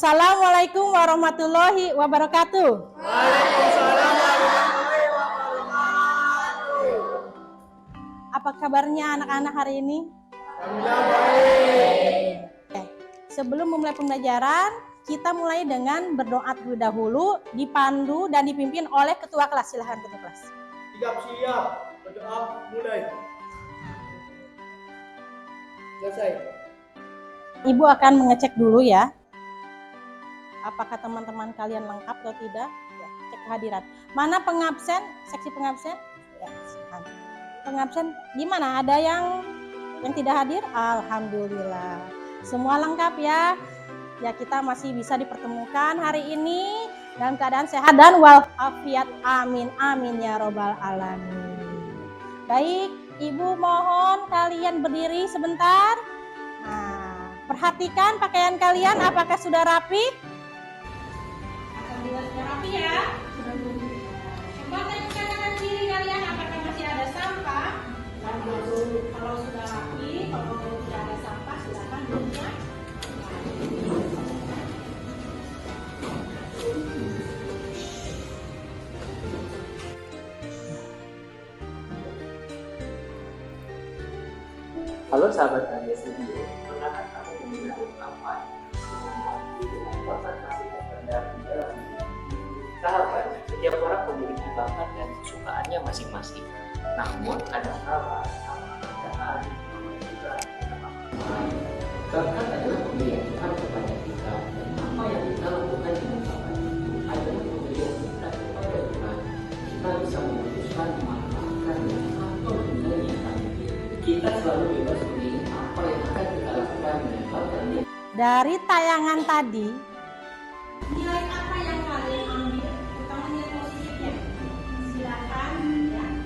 Assalamualaikum warahmatullahi wabarakatuh. Waalaikumsalam warahmatullahi wabarakatuh. Apa kabarnya anak-anak hari ini? Alhamdulillah baik. Sebelum memulai pembelajaran, kita mulai dengan berdoa terlebih dahulu, dipandu dan dipimpin oleh ketua kelas. Silahkan ketua kelas. Siap, berdoa mulai. Selesai. Ibu akan mengecek dulu ya, apakah teman-teman kalian lengkap atau tidak. Ya, cek kehadiran. Mana pengabsen? Seksi pengabsen? Ya, silahkan. Pengabsen gimana? Ada yang tidak hadir? Alhamdulillah. Semua lengkap ya. Ya, kita masih bisa dipertemukan hari ini dalam keadaan sehat dan walafiat. Amin amin ya robbal alamin. Baik, Ibu mohon kalian berdiri sebentar. Nah, perhatikan pakaian kalian apakah sudah rapi? Alhamdulillah sudah rapi ya. Coba tanyakan kanan kiri kalian apakah masih ada sampah. Kalau sudah rapi, kalau tidak ada sampah silakan duduknya. Halo sahabat Anda sendiri, pernahkah kamu menggunakan apa? Sahabat, setiap orang memiliki bakat dan kesukaannya masing-masing. Namun ada hal perbedaan juga. Bakat adalah pemberian Tuhan kepada kita, dan apa yang kita lakukan di masa itu adalah pemberian kita kepada Tuhan. Kita bisa memutuskan memanfaatkan atau menyanyikan. Kita selalu bebas memilih apa yang akan kita lakukan dengan bakat. Dari tayangan tadi, nilai apa yang kalian ambil, terutama nilai positifnya? Silakan ya.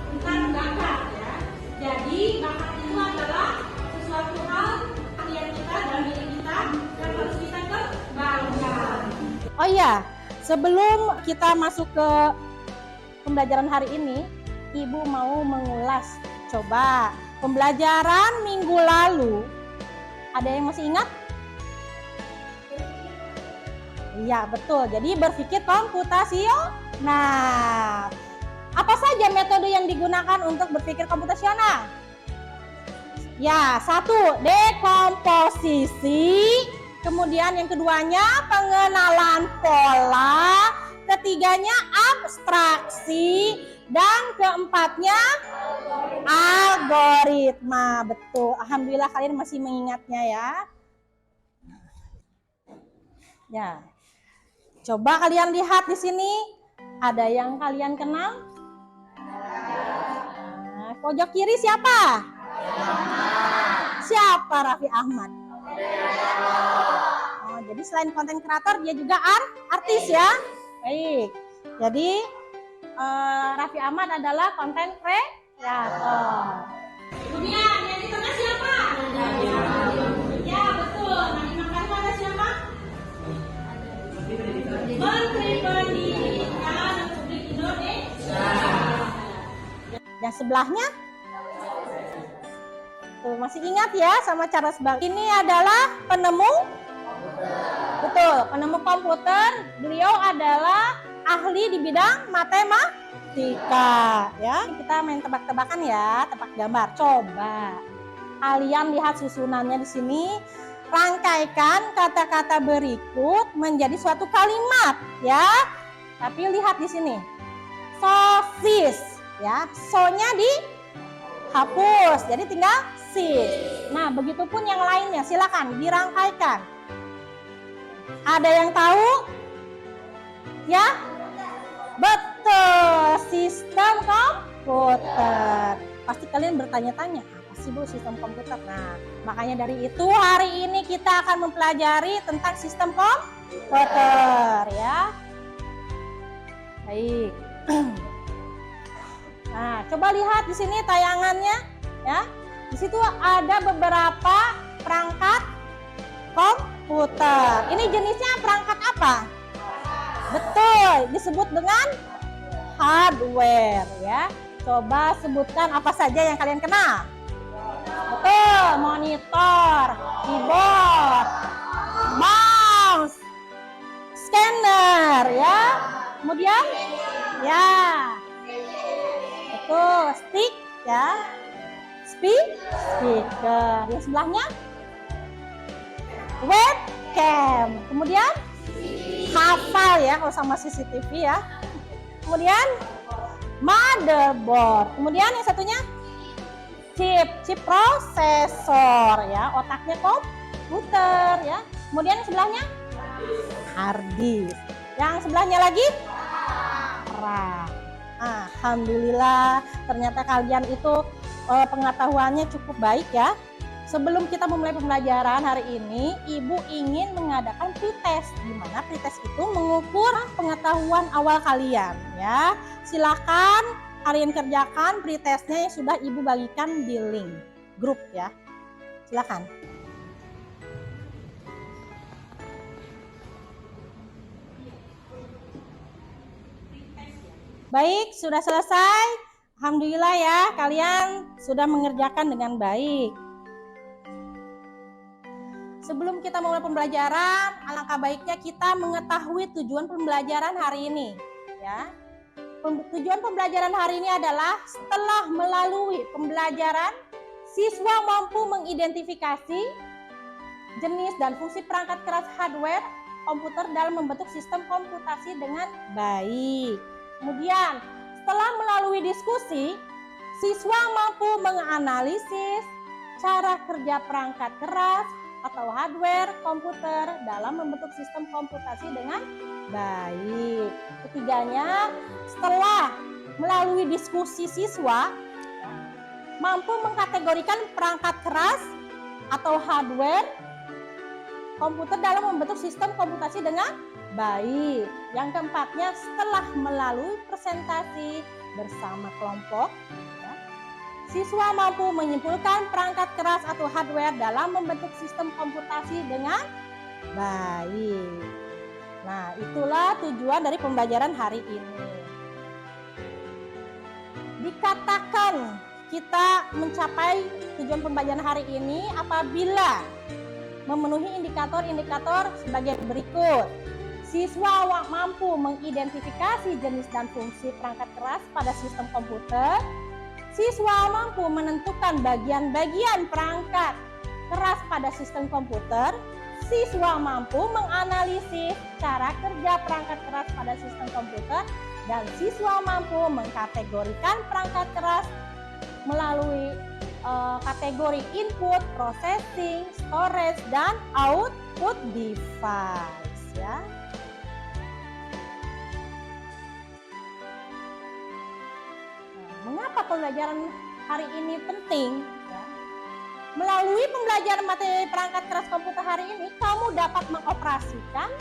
Tentang bakat ya. Jadi bakat itu adalah sesuatu hal yang kita dan milik kita yang harus kita kembangkan. Oh iya, sebelum kita masuk ke pembelajaran hari ini, Ibu mau mengulas. Coba pembelajaran minggu lalu, ada yang masih ingat? Iya betul, jadi berpikir komputasional. Nah, apa saja metode yang digunakan untuk berpikir komputasional? Ya, satu, dekomposisi. Kemudian yang keduanya, pengenalan pola. Ketiganya, abstraksi. Dan keempatnya, algoritma. Betul, alhamdulillah kalian masih mengingatnya ya. Ya, coba kalian lihat di sini, ada yang kalian kenal? Nah, pojok kiri siapa? Siapa Raffi Ahmad? Oh, jadi selain konten kreator, dia juga artis ya. Baik, jadi Raffi Ahmad adalah konten kreator. Kemudian yang di tengah siapa? Ya betul. Nah di Makassar ada siapa? Menteri Pendidikan Republik Indonesia. Yang sebelahnya? Tuh, masih ingat ya sama cara sebagainya. Ini adalah penemu? Betul, penemu komputer. Beliau adalah ahli di bidang matematika ya. Kita main tebak-tebakan ya, tebak gambar. Coba kalian lihat susunannya di sini. Rangkaikan kata-kata berikut menjadi suatu kalimat ya. Tapi lihat di sini. Sosis ya. So-nya dihapus. Jadi tinggal sis. Nah, begitupun yang lainnya. Silakan dirangkaikan. Ada yang tahu? Ya? Betul, sistem komputer. Pasti kalian bertanya-tanya, apa sih Bu sistem komputer? Nah, makanya dari itu hari ini kita akan mempelajari tentang sistem komputer ya. Baik. Nah, coba lihat di sini tayangannya ya. Di situ ada beberapa perangkat komputer. Ini jenisnya perangkat apa? Betul, disebut dengan hardware ya. Coba sebutkan apa saja yang kalian kenal. Betul, monitor, keyboard, mouse, scanner ya. Kemudian ya, itu stick ya, speaker. Yang sebelahnya webcam. Kemudian hafal ya kalau sama CCTV ya. Kemudian motherboard. Kemudian yang satunya chip prosesor ya, otaknya komputer ya. Kemudian yang sebelahnya hard disk. Yang sebelahnya lagi RAM. Alhamdulillah, ternyata kalian itu pengetahuannya cukup baik ya. Sebelum kita memulai pembelajaran hari ini, Ibu ingin mengadakan pretest, di mana pretest itu mengukur pengetahuan awal kalian ya. Silakan kalian kerjakan pretestnya yang sudah Ibu bagikan di link grup ya. Silakan. Baik, sudah selesai. Alhamdulillah ya, kalian sudah mengerjakan dengan baik. Sebelum kita mulai pembelajaran, alangkah baiknya kita mengetahui tujuan pembelajaran hari ini ya. Tujuan pembelajaran hari ini adalah setelah melalui pembelajaran, siswa mampu mengidentifikasi jenis dan fungsi perangkat keras hardware komputer dalam membentuk sistem komputasi dengan baik. Kemudian, setelah melalui diskusi, siswa mampu menganalisis cara kerja perangkat keras atau hardware komputer dalam membentuk sistem komputasi dengan baik. Ketiganya, setelah melalui diskusi siswa mampu mengkategorikan perangkat keras atau hardware komputer dalam membentuk sistem komputasi dengan baik. Yang keempatnya, setelah melalui presentasi bersama kelompok, ya, siswa mampu menyimpulkan perangkat keras atau hardware dalam membentuk sistem komputasi dengan baik. Nah, itulah tujuan dari pembelajaran hari ini. Dikatakan kita mencapai tujuan pembelajaran hari ini apabila memenuhi indikator-indikator sebagai berikut. Siswa mampu mengidentifikasi jenis dan fungsi perangkat keras pada sistem komputer. Siswa mampu menentukan bagian-bagian perangkat keras pada sistem komputer. Siswa mampu menganalisis cara kerja perangkat keras pada sistem komputer. Dan siswa mampu mengkategorikan perangkat keras melalui kategori input, processing, storage, dan output device ya. Mengapa pembelajaran hari ini penting? Ya. Melalui pembelajaran materi perangkat keras komputer hari ini, kamu dapat mengoperasikan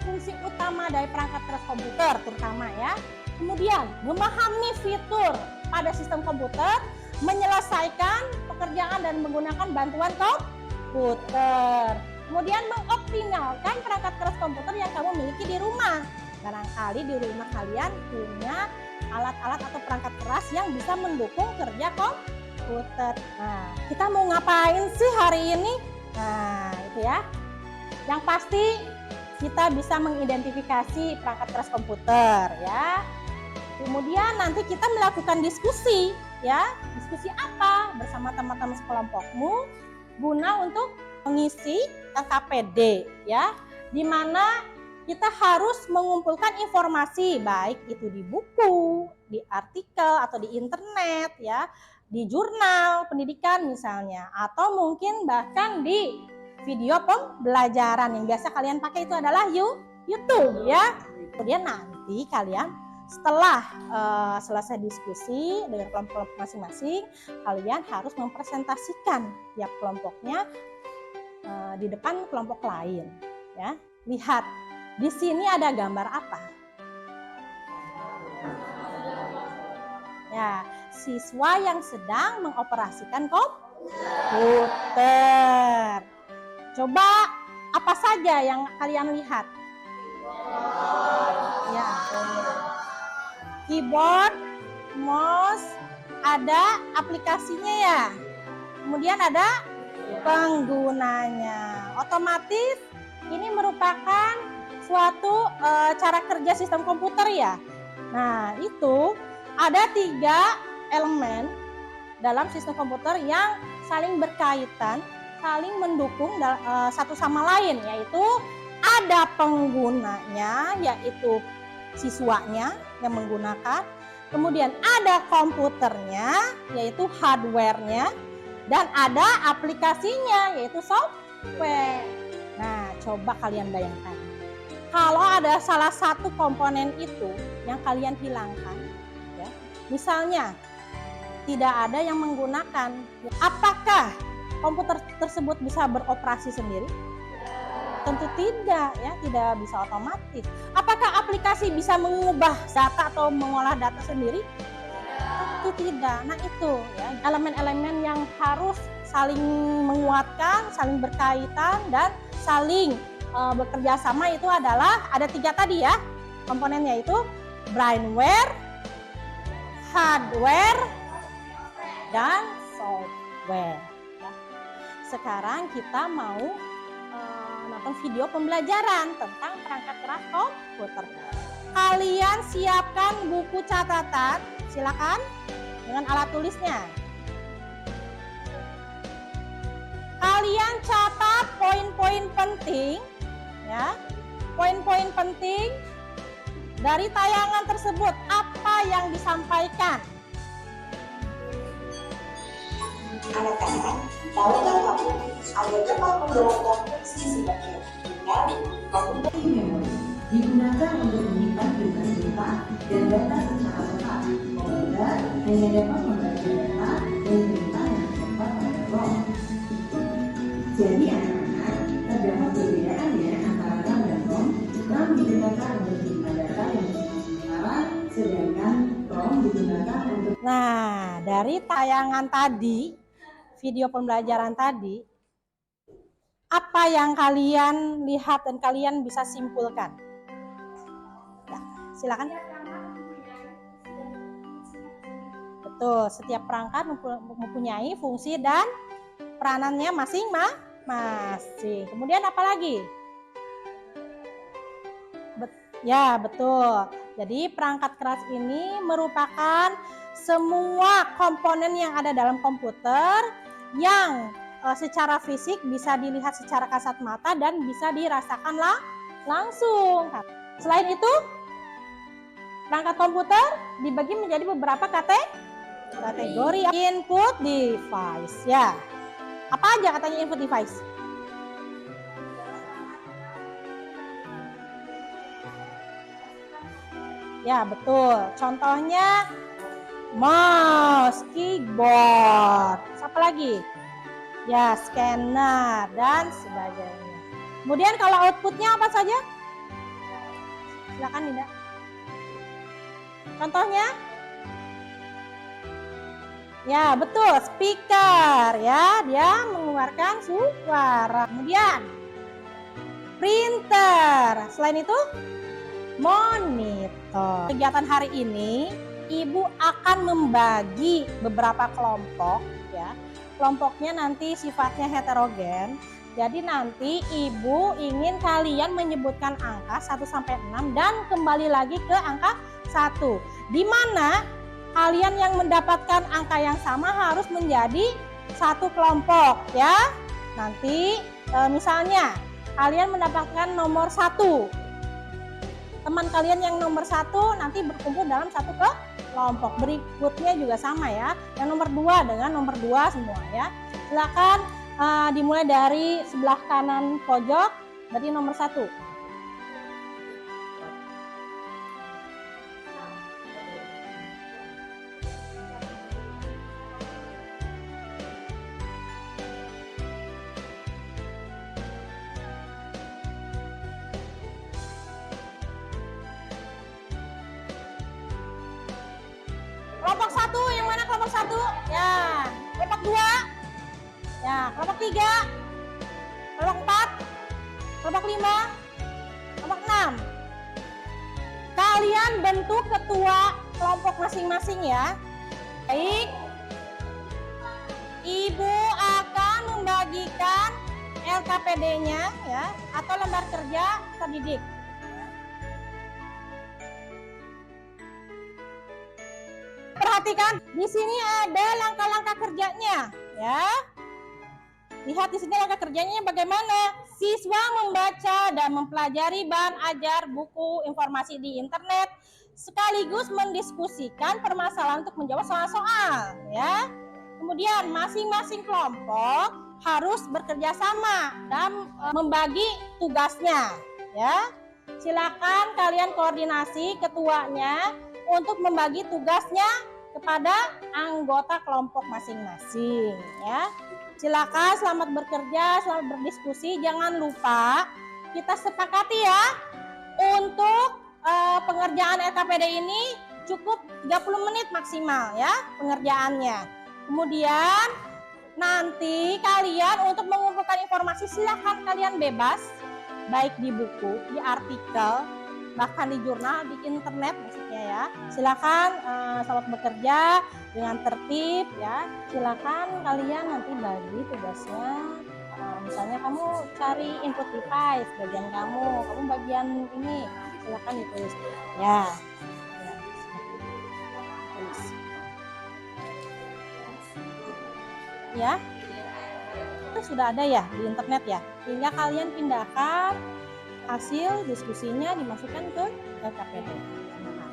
fungsi utama dari perangkat keras komputer terutama ya. Kemudian memahami fitur pada sistem komputer, menyelesaikan pekerjaan dan menggunakan bantuan komputer. Kemudian mengoptimalkan perangkat keras komputer yang kamu miliki di rumah. Barangkali di rumah kalian punya alat-alat atau perangkat keras yang bisa mendukung kerja komputer. Nah, kita mau ngapain sih hari ini? Nah, itu ya. Yang pasti kita bisa mengidentifikasi perangkat keras komputer ya. Kemudian nanti kita melakukan diskusi ya. Diskusi apa? Bersama teman-teman sekelompokmu guna untuk mengisi LKPD ya. Di mana kita harus mengumpulkan informasi baik itu di buku, di artikel atau di internet ya, di jurnal pendidikan misalnya, atau mungkin bahkan di video pembelajaran yang biasa kalian pakai itu adalah YouTube ya. Kemudian nanti kalian setelah selesai diskusi dengan kelompok masing-masing, kalian harus mempresentasikan tiap kelompoknya di depan kelompok lain ya. Lihat di sini ada gambar apa? Ya, siswa yang sedang mengoperasikan komputer. Coba apa saja yang kalian lihat? Ya, keyboard, mouse, ada aplikasinya ya. Kemudian ada penggunanya. Otomatis ini merupakan suatu cara kerja sistem komputer ya. Nah, itu ada 3 elemen dalam sistem komputer yang saling berkaitan, saling mendukung satu sama lain, yaitu ada penggunanya, yaitu siswanya yang menggunakan, kemudian ada komputernya, yaitu hardware-nya, dan ada aplikasinya, yaitu software. Nah, coba kalian bayangkan, kalau ada salah satu komponen itu yang kalian hilangkan, ya, misalnya tidak ada yang menggunakan, apakah komputer tersebut bisa beroperasi sendiri? Tentu tidak, ya, tidak bisa otomatis. Apakah aplikasi bisa mengubah data atau mengolah data sendiri? Tentu tidak. Nah, itu ya, elemen-elemen yang harus saling menguatkan, saling berkaitan, dan saling bekerja sama itu adalah ada 3 tadi ya komponennya, itu brainware, hardware, dan software. Sekarang kita mau nonton video pembelajaran tentang perangkat keras komputer. Kalian siapkan buku catatan, silakan dengan alat tulisnya. Kalian catat poin-poin penting, ya, poin-poin penting dari tayangan tersebut, apa yang disampaikan. Anak-anak, tahukah kamu ada tempat mendorong konstruksi sebagai komputer memori digunakan untuk menyimpan berita dan data secara lengkap. Komputer hanya dapat membaca data dan berita yang terdapat pada ROM. Jadi anak-anak, terdapat perbedaan ya antara RAM dan ROM. RAM digunakan untuk menyimpan data yang bersifat sementara, sedangkan ROM digunakan untuk. Nah, dari tayangan tadi, video pembelajaran tadi, apa yang kalian lihat dan kalian bisa simpulkan? Ya, silakan. Betul, setiap perangkat mempunyai fungsi dan peranannya masing-masing. Kemudian apa lagi? Ya, betul. Jadi perangkat keras ini merupakan semua komponen yang ada dalam komputer yang secara fisik bisa dilihat secara kasat mata dan bisa dirasakan langsung. Selain itu, perangkat komputer dibagi menjadi beberapa kategori. Input device, ya. Apa aja katanya input device? Ya, betul. Contohnya mouse, keyboard, apa lagi? Ya, scanner dan sebagainya. Kemudian kalau outputnya apa saja? Silakan Dinda. Contohnya? Ya, betul, speaker ya, dia mengeluarkan suara. Kemudian printer. Selain itu monitor. Kegiatan hari ini Ibu akan membagi beberapa kelompok ya. Kelompoknya nanti sifatnya heterogen. Jadi nanti Ibu ingin kalian menyebutkan angka 1 sampai 6 dan kembali lagi ke angka 1. Di mana kalian yang mendapatkan angka yang sama harus menjadi satu kelompok ya. Nanti misalnya kalian mendapatkan nomor 1. Teman kalian yang nomor 1 nanti berkumpul dalam satu kelompok. Berikutnya juga sama ya. Yang nomor 2 dengan nomor 2 semua ya. Silakan dimulai dari sebelah kanan pojok, berarti nomor 1. Kelompok 1, yang mana kelompok 1? Ya, kelompok 2. Ya, kelompok 3. Kelompok 4. Kelompok 5. Kelompok 6. Kalian bentuk ketua kelompok masing-masing ya. Baik. Ibu akan membagikan LKPD-nya ya atau lembar kerja terdidik. Perhatikan, di sini ada langkah-langkah kerjanya ya. Lihat di sini langkah kerjanya bagaimana. Siswa membaca dan mempelajari bahan ajar, buku, informasi di internet, sekaligus mendiskusikan permasalahan untuk menjawab soal-soal ya. Kemudian masing-masing kelompok harus bekerja sama dan membagi tugasnya ya. Silakan kalian koordinasi ketuanya untuk membagi tugasnya kepada anggota kelompok masing-masing ya. Silakan, selamat bekerja, selamat berdiskusi. Jangan lupa kita sepakati ya untuk pengerjaan LKPD ini cukup 30 menit maksimal ya pengerjaannya. Kemudian nanti kalian untuk mengumpulkan informasi silahkan kalian bebas, baik di buku, di artikel, bahkan di jurnal, di internet maksudnya ya. Silakan selamat bekerja dengan tertib ya. Silakan kalian nanti bagi tugasnya. Misalnya kamu cari input device, bagian kamu bagian ini, silakan ditulis ya. Tulis. Ya. Itu sudah ada ya di internet ya. Tinggal kalian pindahkan hasil diskusinya dimasukkan ke LKPD.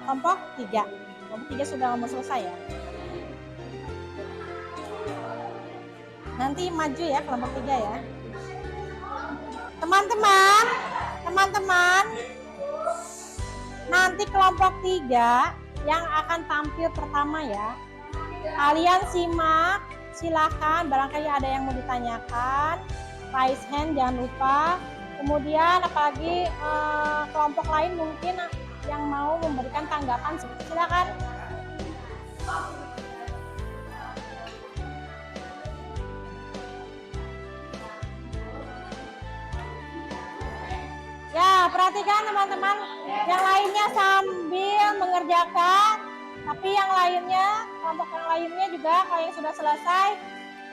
Kelompok 3. Kelompok 3 sudah mau selesai ya. Nanti maju ya kelompok 3 ya. Teman-teman, nanti kelompok 3 yang akan tampil pertama ya. Kalian simak, silakan barangkali ada yang mau ditanyakan, raise hand jangan lupa. Kemudian apalagi kelompok lain mungkin yang mau memberikan tanggapan, silakan. Ya, perhatikan teman-teman, yang lainnya sambil mengerjakan, tapi yang lainnya, kelompok yang lainnya juga kalau yang sudah selesai,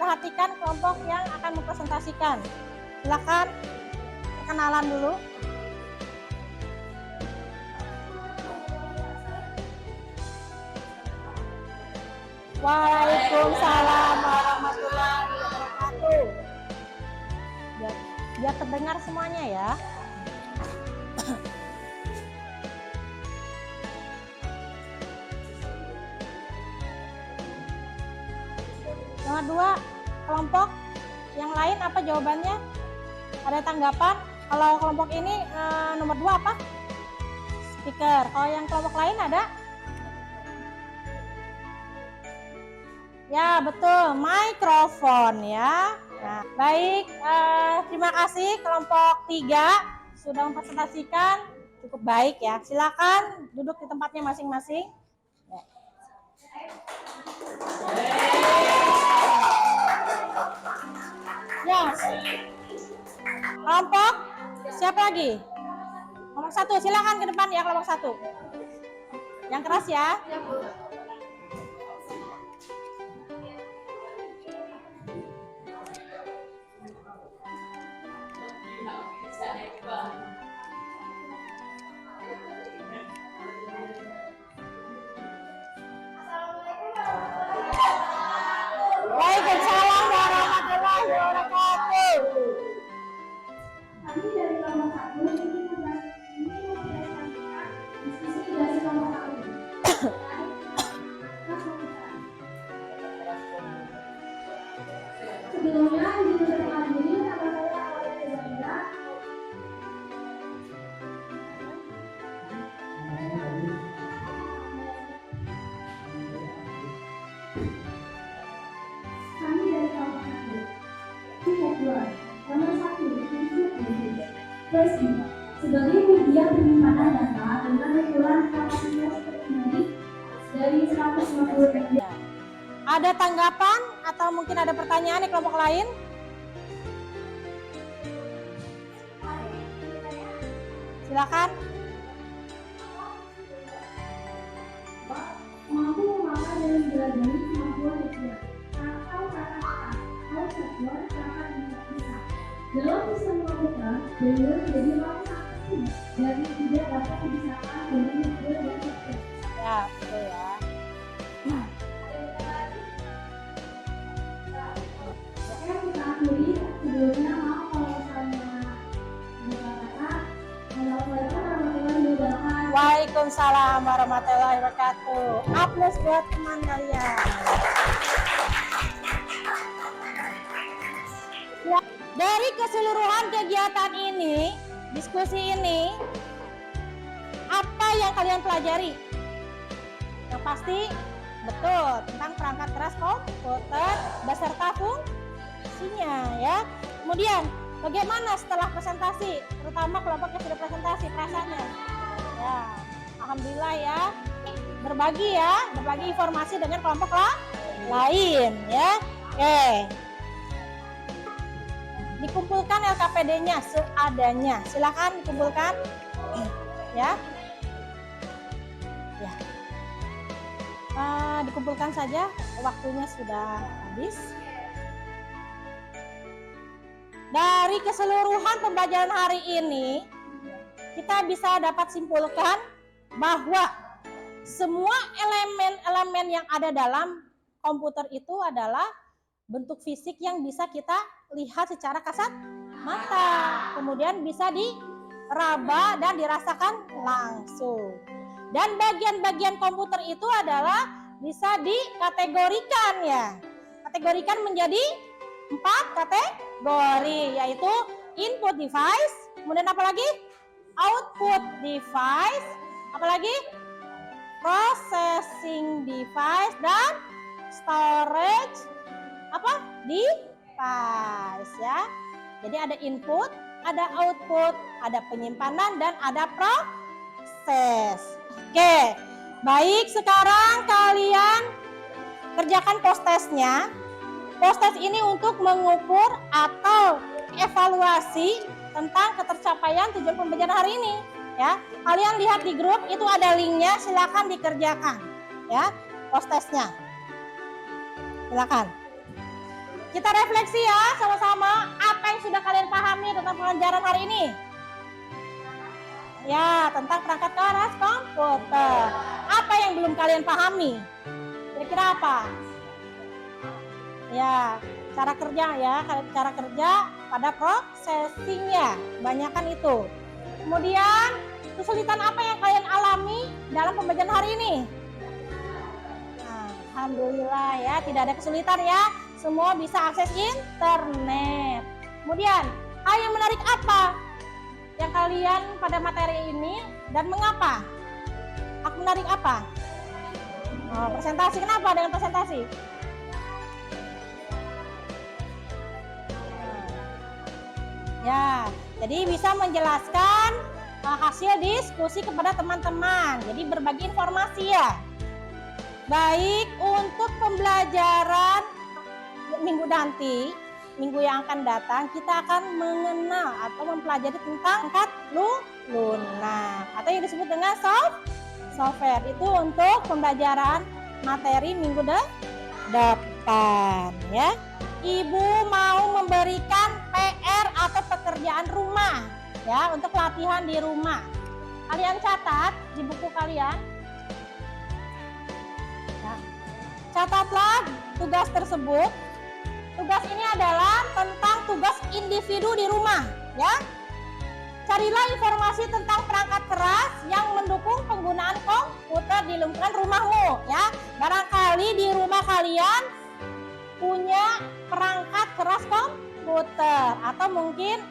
perhatikan kelompok yang akan mempresentasikan. Silakan perkenalan dulu. Waalaikumsalam warahmatullahi wabarakatuh. Biar terdengar semuanya ya. Nomor 2, kelompok yang lain apa jawabannya? Ada tanggapan? Kalau kelompok ini nomor 2 apa? Speaker. Kalau yang kelompok lain ada? Ya betul, mikrofon ya. Nah, baik, terima kasih kelompok 3 sudah mempresentasikan cukup baik ya. Silakan duduk di tempatnya masing-masing. Ya. Kelompok siapa lagi? Kelompok 1, silakan ke depan ya kelompok 1. Yang keras ya. Waalaikumsalam warahmatullahi wabarakatuh. Kami dari kelompok 1 ingin mempresentasikan diskusi dari kelompok 1. Sebelumnya ingin memperkenalkan diri nama saya Aulia Zabira. Kami dari kelompok 1. Tingkat 2. Nomor 1, Facebook sebagai media penyimpanan data dengan ukuran kapasitas tertinggi dari 150 MB. Ada tanggapan atau mungkin ada pertanyaan di kelompok lain? Silakan. Mampu memakai dan mempelajari kemampuan pikiran atau kata-kata, harus sebuah kata yang bisa. Dalam bisa melakukan belajar menjadi orang yang aktif dan tidak dapat dibisarkan dengan metode dan praktek. Ya, betul ya. Oke, kita akhiri. Sebelumnya maaf kalau misalnya ada kata. Assalamualaikum warahmatullahi wabarakatuh. Waalaikumsalam warahmatullahi wabarakatuh. Aplaus buat teman kalian. Ya, dari keseluruhan kegiatan ini, diskusi ini, apa yang kalian pelajari? Yang pasti betul tentang perangkat keras komputer beserta fungsinya ya. Kemudian bagaimana setelah presentasi, terutama kelompok yang sudah presentasi perasaannya? Ya, alhamdulillah ya. Berbagi informasi dengan kelompok lain ya. Oke. Dikumpulkan LKPD-nya seadanya. Silakan dikumpulkan. Ya. Ya. Dikumpulkan saja, waktunya sudah habis. Dari keseluruhan pembelajaran hari ini, kita bisa dapat simpulkan bahwa semua elemen-elemen yang ada dalam komputer itu adalah bentuk fisik yang bisa kita lihat secara kasat mata, kemudian bisa diraba dan dirasakan langsung. Dan bagian-bagian komputer itu adalah bisa dikategorikan ya. Kategorikan menjadi 4 kategori, yaitu input device, kemudian apa lagi? Output device, apalagi? Processing device dan storage device ya. Jadi ada input, ada output, ada penyimpanan dan ada proses. Oke, baik, sekarang kalian kerjakan post-testnya. Post-test ini untuk mengukur atau evaluasi tentang ketercapaian tujuan pembelajaran hari ini. Ya, kalian lihat di grup itu ada linknya, silakan dikerjakan. Ya, post-testnya. Silakan. Kita refleksi ya sama-sama apa yang sudah kalian pahami tentang pelajaran hari ini. Ya, tentang perangkat keras komputer. Apa yang belum kalian pahami? Kira-kira apa? Ya, cara kerja ya, cara kerja pada processingnya, kebanyakan itu. Kemudian, kesulitan apa yang kalian alami dalam pembelajaran hari ini? Nah, alhamdulillah ya, tidak ada kesulitan ya. Semua bisa akses internet. Kemudian, hal yang menarik apa yang kalian pada materi ini dan mengapa? Hal menarik apa? Oh, presentasi. Kenapa dengan presentasi? Ya, jadi bisa menjelaskan hasil diskusi kepada teman-teman. Jadi berbagi informasi ya. Baik, untuk pembelajaran minggu nanti, minggu yang akan datang, kita akan mengenal atau mempelajari tentang perangkat lunak atau yang disebut dengan software. Itu untuk pembelajaran materi minggu depan ya. Ibu mau memberikan PR atau pekerjaan rumah ya untuk latihan di rumah. Kalian catat di buku kalian. Ya. Catatlah tugas tersebut. Tugas ini adalah tentang tugas individu di rumah ya. Carilah informasi tentang perangkat keras yang mendukung penggunaan komputer di lingkungan rumahmu ya. Barangkali di rumah kalian punya perangkat keras komputer atau mungkin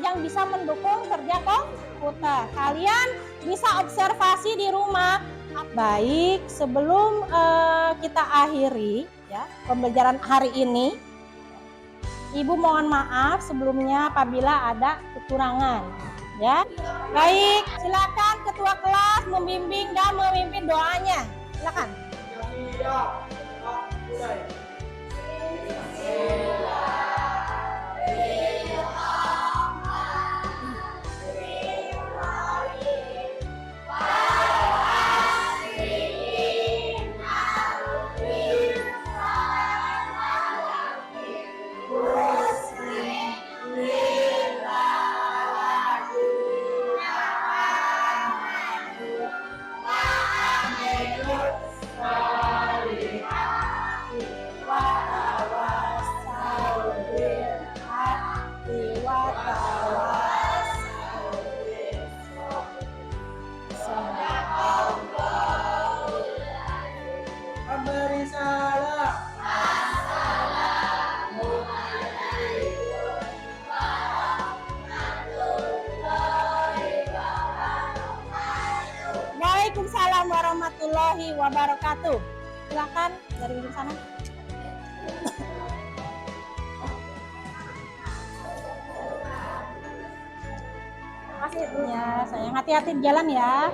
yang bisa mendukung kerja komputer. Kalian bisa observasi di rumah. Baik, sebelum kita akhiri ya pembelajaran hari ini, Ibu mohon maaf sebelumnya apabila ada kekurangan ya. Baik, silakan ketua kelas membimbing dan memimpin doanya. Silakan. Siap. Mulai. warahmatullahi wabarakatuh. Silakan dari ujung sana. Terima kasih ya, sayang. Hati-hati di jalan ya.